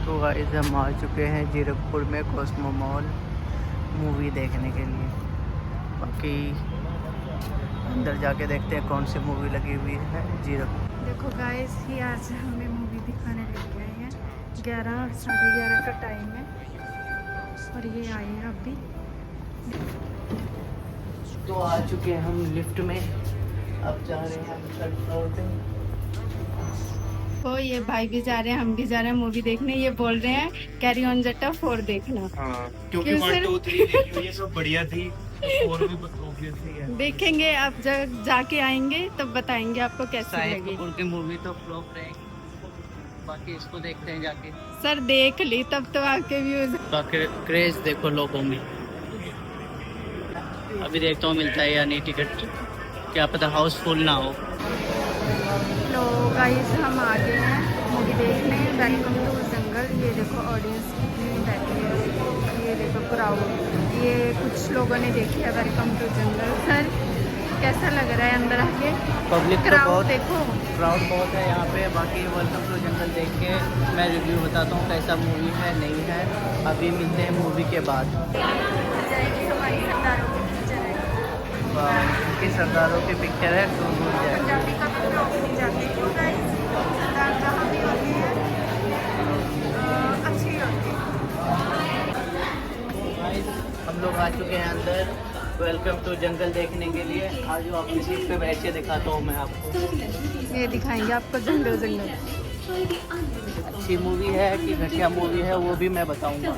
तो गाइस हम आ चुके हैं जीरकपुर में कॉस्मो मॉल मूवी देखने के लिए। बाकी अंदर जाके देखते हैं कौन सी मूवी लगी हुई है जीरकपुर। देखो गाइस, ये आज हमें मूवी दिखाने लेके आए हैं। 11 साढ़े 11 का टाइम है और ये आए हैं अभी। तो आ चुके हैं हम लिफ्ट में, अब जा रहे हैं हम थर्ड फ्लोर पे। तो ये भाई भी जा रहे हैं, हम भी जा रहे हैं मूवी देखने। ये बोल रहे हैं कैरी ऑन जट्टा 4 देखना। हाँ, क्योंकि क्यों 1, सर? 2, 3 देखी हुई है, सब बढ़िया थी। 4 भी obviously है। देखेंगे, अब जब जाके आएंगे तब बताएंगे आपको कैसी शाहिद लगी। कपूर की मूवी तो फ्लॉप रहेगी, बाकी इसको देखते हैं जाके। सर देख ली तब तो आपके व्यूज। बाकी क्रेज देखो लोगों में। अभी देखता हूँ मिलता है या नहीं टिकट, क्या पता हाउसफुल ना हो। तो गाइस हम आ गए हैं मूवी देखने। वेलकम टू जंगल। ये देखो ऑडियंस कितनी बैठी है, ये देखो क्राउड। ये कुछ लोगों ने देखी है वेलकम टू जंगल। सर कैसा लग रहा है अंदर आके? पब्लिक तो क्राउड बहुत, देखो, क्राउड बहुत है यहाँ पे। बाकी वेलकम टू जंगल देख के मैं रिव्यू बताता हूँ कैसा मूवी है नहीं है। अभी मिलते हैं मूवी के बाद। हमारी सरदारों की पिक्चर है। उनकी सरदारों की पिक्चर है तो मिल जाएगी। पंजाबी का भी लोग नहीं जाते क्यों गाइस? सरदार जहाँ भी होती है अच्छी होती है। हम लोग आ चुके हैं अंदर वेलकम टू जंगल देखने के लिए। आज जो आपकी सीट पे बैठ के दिखाता हूँ मैं आपको। ये दिखाएंगे आपको जंगल जंगल। अच्छी मूवी है कि घटिया मूवी है वो भी मैं बताऊंगा।